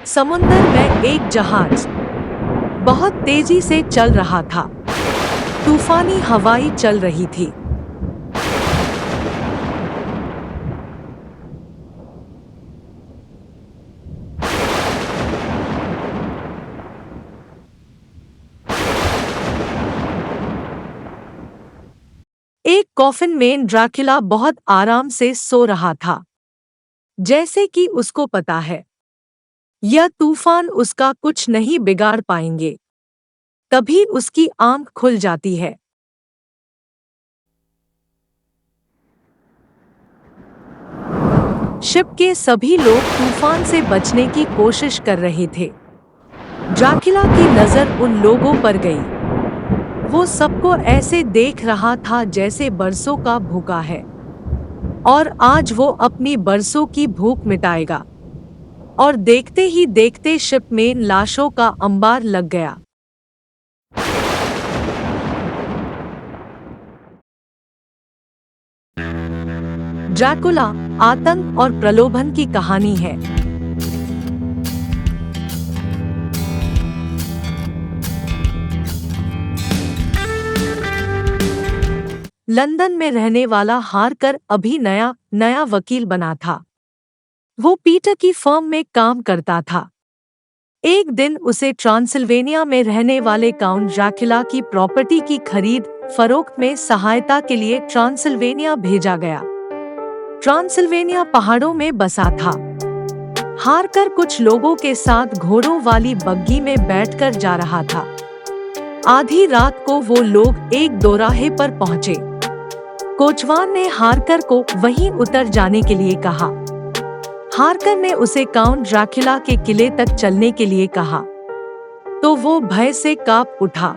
समुंदर में एक जहाज बहुत तेजी से चल रहा था। तूफानी हवाएं चल रही थी। एक कॉफिन में ड्रैकुला बहुत आराम से सो रहा था। जैसे कि उसको पता है यह तूफान उसका कुछ नहीं बिगाड़ पाएंगे। तभी उसकी आंख खुल जाती है। शिप के सभी लोग तूफान से बचने की कोशिश कर रहे थे। ड्रैकुला की नजर उन लोगों पर गई। वो सबको ऐसे देख रहा था जैसे बरसों का भूखा है और आज वो अपनी बरसों की भूख मिटाएगा। और देखते ही देखते शिप में लाशों का अंबार लग गया। ड्रैकुला आतंक और प्रलोभन की कहानी है। लंदन में रहने वाला हारकर अभी नया वकील बना था। वो पीटर की फर्म में काम करता था। एक दिन उसे ट्रांसिल्वेनिया में रहने वाले काउंट ड्रैकुला की प्रॉपर्टी की खरीद फरोख्त में सहायता के लिए ट्रांसिल्वेनिया भेजा गया। ट्रांसिल्वेनिया पहाड़ों में बसा था। हारकर कुछ लोगों के साथ घोड़ों वाली बग्गी में बैठकर जा रहा था। आधी रात को वो लोग एक दोराहे पर पहुंचे। कोचवान ने हारकर को वहीं उतर जाने के लिए कहा। हारकर ने उसे काउंट ड्रैकुला के किले तक चलने के लिए कहा तो वो भय से कांप उठा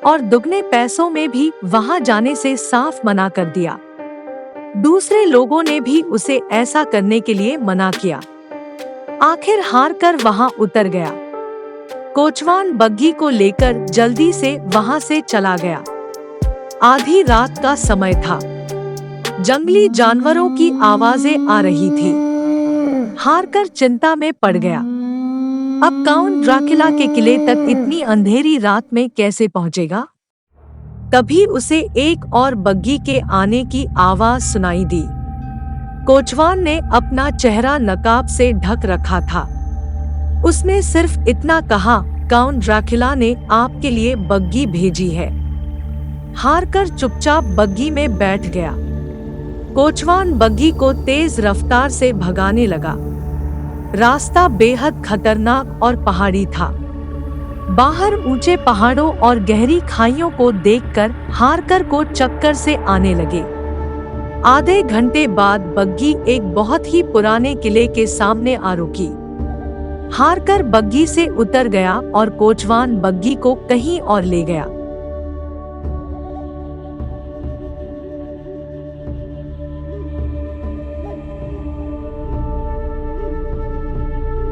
और दुगने पैसों में भी वहां जाने से साफ मना कर दिया। दूसरे लोगों ने भी उसे ऐसा करने के लिए मना किया। आखिर हारकर वहां उतर गया। कोचवान बग्गी को लेकर जल्दी से वहां से चला गया। आधी रात का समय था। जंगली जानवरों की आवाजें आ रही थी। हारकर चिंता में पड़ गया। अब काउंट ड्रैकुला के किले तक इतनी अंधेरी रात में कैसे पहुंचेगा? तभी उसे एक और बग्गी के आने की आवाज सुनाई दी। कोचवान ने अपना चेहरा नकाब से ढक रखा था। उसने सिर्फ इतना कहा, काउंट ड्रैकुला ने आपके लिए बग्गी भेजी है। हारकर चुपचाप बग्गी में बैठ गया। कोचवान बग्गी को तेज रफ्तार से भगाने लगा। रास्ता बेहद खतरनाक और पहाड़ी था। बाहर ऊंचे पहाड़ों और गहरी खाइयों को देखकर हारकर को चक्कर से आने लगे। आधे घंटे बाद बग्गी एक बहुत ही पुराने किले के सामने आ रुकी। हारकर बग्गी से उतर गया और कोचवान बग्गी को कहीं और ले गया।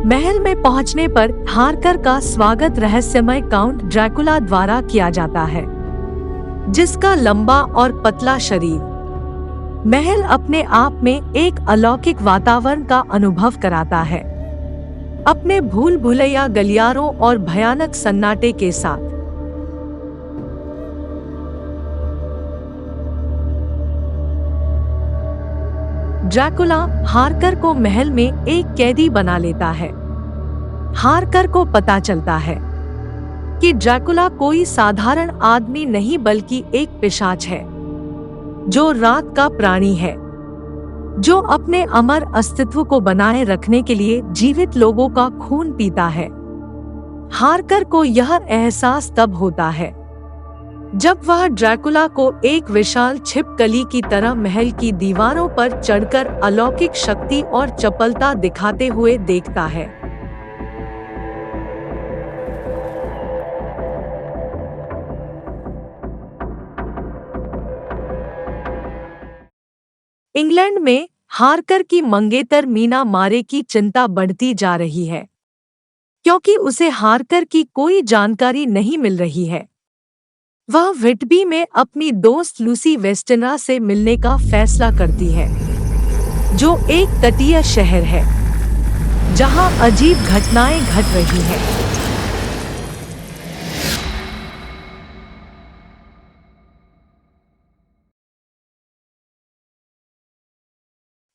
महल में पहुंचने पर हारकर का स्वागत रहस्यमय काउंट ड्रैकुला द्वारा किया जाता है, जिसका लंबा और पतला शरीर महल अपने आप में एक अलौकिक वातावरण का अनुभव कराता है। अपने भूल भुलैया गलियारों और भयानक सन्नाटे के साथ ड्रैकुला हारकर को महल में एक कैदी बना लेता है। हारकर को पता चलता है कि ड्रैकुला कोई साधारण आदमी नहीं बल्कि एक पिशाच है, जो रात का प्राणी है, जो अपने अमर अस्तित्व को बनाए रखने के लिए जीवित लोगों का खून पीता है। हारकर को यह एहसास तब होता है जब वह ड्रैकुला को एक विशाल छिपकली की तरह महल की दीवारों पर चढ़कर अलौकिक शक्ति और चपलता दिखाते हुए देखता है। इंग्लैंड में हारकर की मंगेतर मीना मारे की चिंता बढ़ती जा रही है, क्योंकि उसे हारकर की कोई जानकारी नहीं मिल रही है। वह व्हिटबी में अपनी दोस्त लूसी वेस्टनरा से मिलने का फैसला करती है, जो एक तटीय शहर है जहां अजीब घटनाएं घट रही हैं।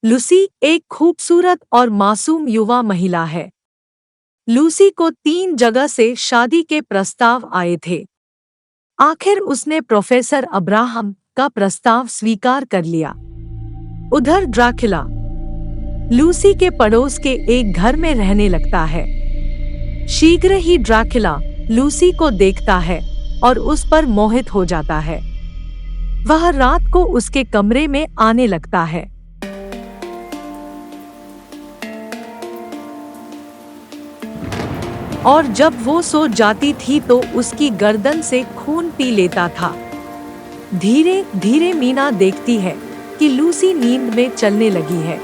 लूसी एक खूबसूरत और मासूम युवा महिला है। लूसी को 3 जगह से शादी के प्रस्ताव आए थे। आखिर उसने प्रोफेसर अब्राहम का प्रस्ताव स्वीकार कर लिया। उधर ड्रैकुला लूसी के पड़ोस के एक घर में रहने लगता है। शीघ्र ही ड्रैकुला लूसी को देखता है और उस पर मोहित हो जाता है। वह रात को उसके कमरे में आने लगता है और जब वो सो जाती थी तो उसकी गर्दन से खून पी लेता था। धीरे धीरे मीना देखती है कि लूसी नींद में चलने लगी है।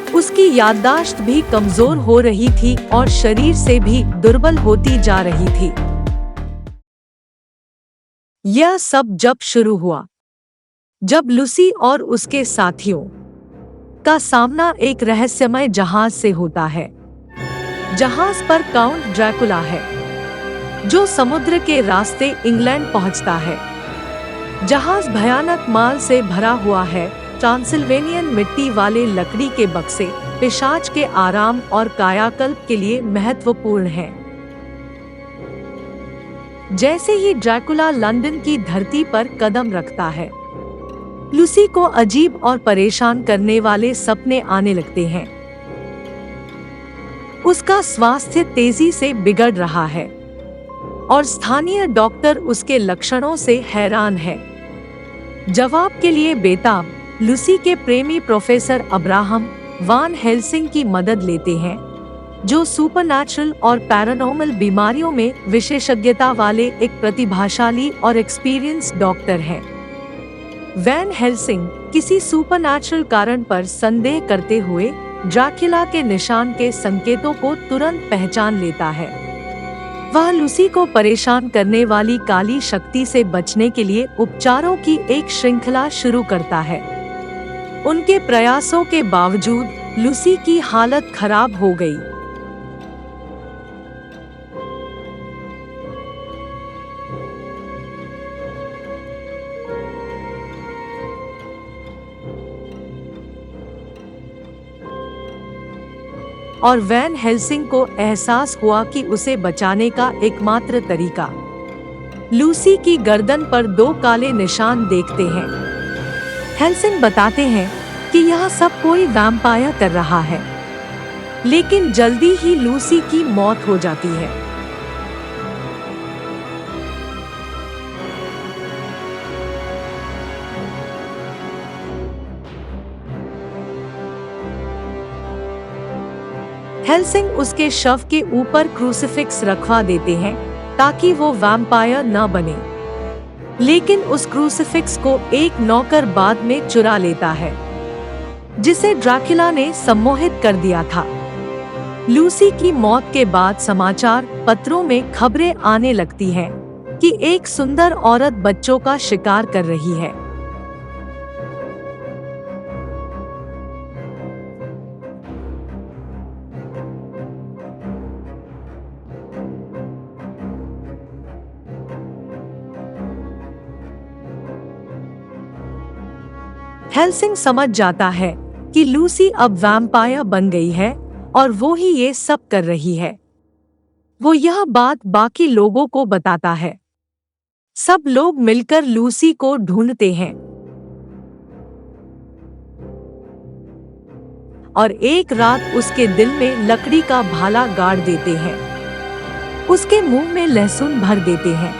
उसकी याददाश्त भी कमजोर हो रही थी और शरीर से भी दुर्बल होती जा रही थी। यह सब जब शुरू हुआ, जब लूसी और उसके साथियों का सामना एक रहस्यमय जहाज से होता है। जहाज पर काउंट ड्रैकुला है, जो समुद्र के रास्ते इंग्लैंड पहुंचता है। जहाज भयानक माल से भरा हुआ है। ट्रांसिल्वेनियन मिट्टी वाले लकड़ी के बक्से पिशाच के आराम और कायाकल्प के लिए महत्वपूर्ण हैं। जैसे ही ड्रैकुला लंदन की धरती पर कदम रखता है, लूसी को अजीब और परेशान करने वाले सपने आने लगते हैं। उसका स्वास्थ्य तेजी से बिगड़ रहा है और स्थानीय डॉक्टर उसके लक्षणों से हैरान है। जवाब के लिए बेताब लूसी के प्रेमी प्रोफेसर अब्राहम वान हेल्सिंग की मदद लेते हैं, जो सुपरनैचुरल और पैरानॉर्मल बीमारियों में विशेषज्ञता वाले एक प्रतिभाशाली और एक्सपीरियंस्ड डॉक्टर हैं। वैन हेल्सिंग किसी सुपरनैचुरल कारण पर संदेह करते हुए ड्रैकुला के निशान के संकेतों को तुरंत पहचान लेता है। वह लूसी को परेशान करने वाली काली शक्ति से बचने के लिए उपचारों की एक श्रृंखला शुरू करता है। उनके प्रयासों के बावजूद लूसी की हालत खराब हो गई। और वैन हेल्सिंग को एहसास हुआ कि उसे बचाने का एकमात्र तरीका लूसी की गर्दन पर 2 काले निशान देखते हैं। हेल्सिंग बताते हैं कि यह सब कोई वैम्पायर कर रहा है, लेकिन जल्दी ही लूसी की मौत हो जाती है। हेल्सिंग उसके शव के ऊपर क्रूसिफिक्स रखवा देते हैं ताकि वो वैम्पायर न बने, लेकिन उस क्रूसिफिक्स को एक नौकर बाद में चुरा लेता है, जिसे ड्रैकुला ने सम्मोहित कर दिया था। लूसी की मौत के बाद समाचार पत्रों में खबरें आने लगती हैं कि एक सुंदर औरत बच्चों का शिकार कर रही है। हेल्सिंग समझ जाता है कि लूसी अब वैम्पायर बन गई है और वो ही ये सब कर रही है। वो यह बात बाकी लोगों को बताता है। सब लोग मिलकर लूसी को ढूंढते हैं और एक रात उसके दिल में लकड़ी का भाला गाड़ देते हैं। उसके मुंह में लहसुन भर देते हैं।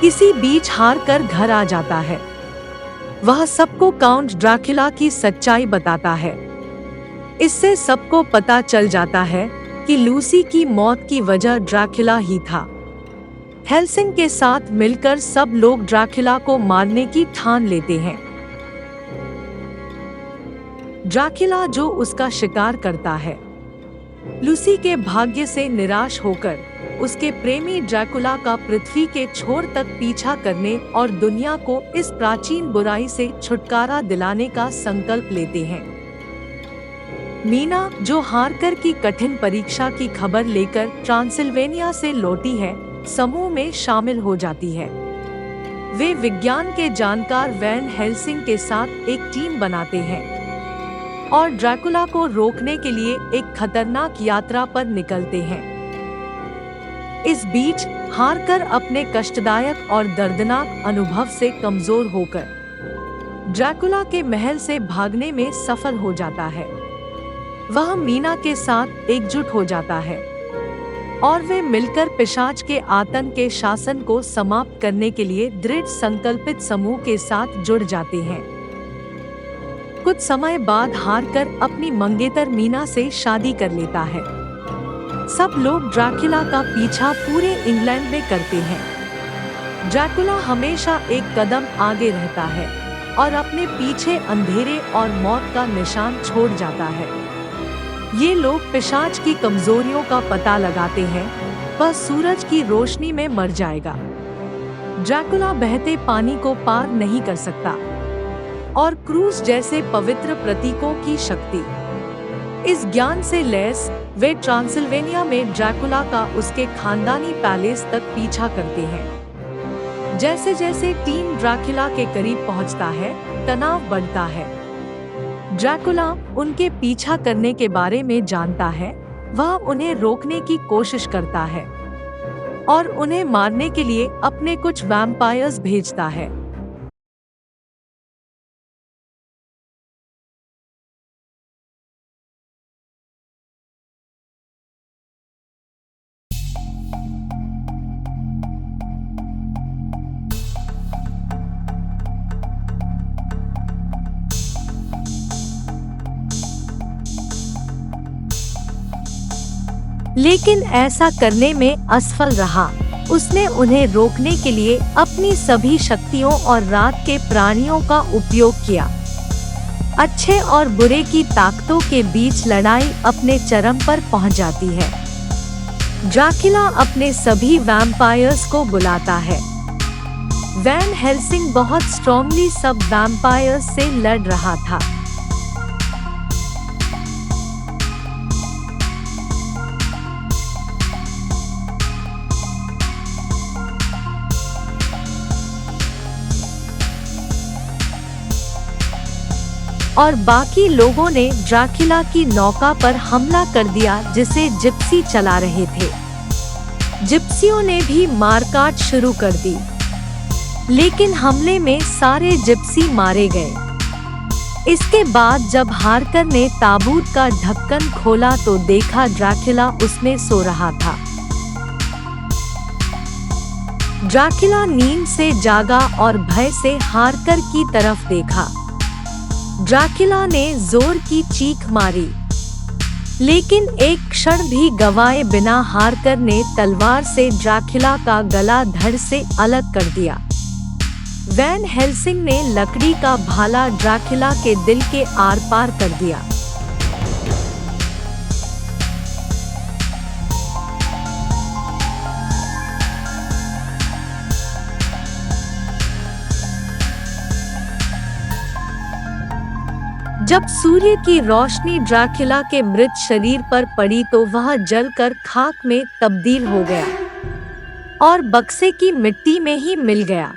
इसी बीच हार कर घर आ जाता है। वह सबको काउंट ड्रैकुला की सच्चाई बताता है। इससे सबको पता चल जाता है कि लूसी की मौत की वजह ड्रैकुला ही था। हेल्सिंग के साथ मिलकर सब लोग ड्रैकुला को मारने की ठान लेते हैं। ड्रैकुला जो उसका शिकार करता है, लूसी के भाग्य से निराश होकर उसके प्रेमी ड्रैकुला का पृथ्वी के छोर तक पीछा करने और दुनिया को इस प्राचीन बुराई से छुटकारा दिलाने का संकल्प लेते हैं। मीना, जो हारकर की कठिन परीक्षा की खबर लेकर ट्रांसिल्वेनिया से लौटी है, समूह में शामिल हो जाती है। वे विज्ञान के जानकार वैन हेल्सिंग के साथ एक टीम बनाते हैं और ड्रैकुला को रोकने के लिए एक खतरनाक यात्रा पर निकलते हैं। इस बीच हारकर अपने कष्टदायक और दर्दनाक अनुभव से कमजोर होकर ड्रैकुला के महल से भागने में सफल हो जाता है। वह मीना के साथ एकजुट हो जाता है और वे मिलकर पिशाच के आतंक के शासन को समाप्त करने के लिए दृढ़ संकल्पित समूह के साथ जुड़ जाते हैं। कुछ समय बाद हारकर अपनी मंगेतर मीना से शादी कर लेता है। सब लोग ड्रैकुला का पीछा पूरे इंग्लैंड में करते हैं। ड्रैकुला हमेशा एक कदम आगे रहता है और अपने पीछे अंधेरे और मौत का निशान छोड़ जाता है। ये लोग पिशाच की कमजोरियों का पता लगाते हैं। वह सूरज की रोशनी में मर जाएगा। ड्रैकुला बहते पानी को पार नहीं कर सकता और क्रूस जैसे पवित्र प्रतीकों की शक्ति। इस ज्ञान से लैस वे ट्रांसिल्वेनिया में ड्रैकुला का उसके खानदानी पैलेस तक पीछा करते हैं। जैसे जैसे टीम ड्रैकुला के करीब पहुंचता है, तनाव बढ़ता है। ड्रैकुला उनके पीछा करने के बारे में जानता है। वह उन्हें रोकने की कोशिश करता है और उन्हें मारने के लिए अपने कुछ वैम्पायर्स भेजता है। लेकिन ऐसा करने में असफल रहा। उसने उन्हें रोकने के लिए अपनी सभी शक्तियों और रात के प्राणियों का उपयोग किया। अच्छे और बुरे की ताकतों के बीच लड़ाई अपने चरम पर पहुंच जाती है। ड्रैकुला अपने सभी वैम्पायर्स को बुलाता है। वैन हेल्सिंग बहुत स्ट्रांगली सब वैम्पायर्स से लड़ रहा था। और बाकी लोगों ने ड्रैकुला की नौका पर हमला कर दिया जिसे जिप्सी चला रहे थे। जिप्सियों ने भी मारकाट शुरू कर दी, लेकिन हमले में सारे जिप्सी मारे गए। इसके बाद जब हारकर ने ताबूत का ढक्कन खोला तो देखा ड्रैकुला उसमें सो रहा था। ड्रैकुला नींद से जागा और भय से हारकर की तरफ देखा। ड्रैकुला ने जोर की चीख मारी, लेकिन एक क्षण भी गवाए बिना हारकर ने तलवार से ड्रैकुला का गला धड़ से अलग कर दिया। वैन हेल्सिंग ने लकड़ी का भाला ड्रैकुला के दिल के आर पार कर दिया। जब सूर्य की रोशनी ड्रैकुला के मृत शरीर पर पड़ी तो वह जलकर खाक में तब्दील हो गया और बक्से की मिट्टी में ही मिल गया।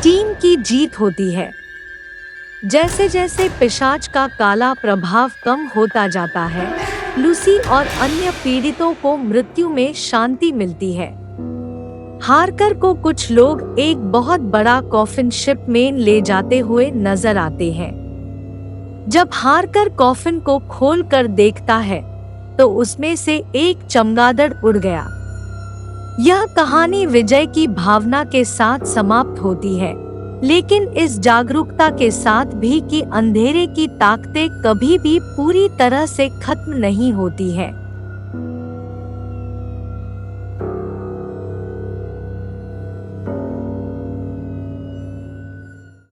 टीम की जीत होती है। जैसे जैसे पिशाच का काला प्रभाव कम होता जाता है, लूसी और अन्य पीड़ितों को मृत्यु में शांति मिलती है। हारकर को कुछ लोग एक बहुत बड़ा कॉफिन शिप में ले जाते हुए नजर आते हैं। जब हारकर कॉफिन को खोलकर देखता है तो उसमें से एक चमगादड़ उड़ गया। यह कहानी विजय की भावना के साथ समाप्त होती है, लेकिन इस जागरूकता के साथ भी कि अंधेरे की ताकतें कभी भी पूरी तरह से खत्म नहीं होती है।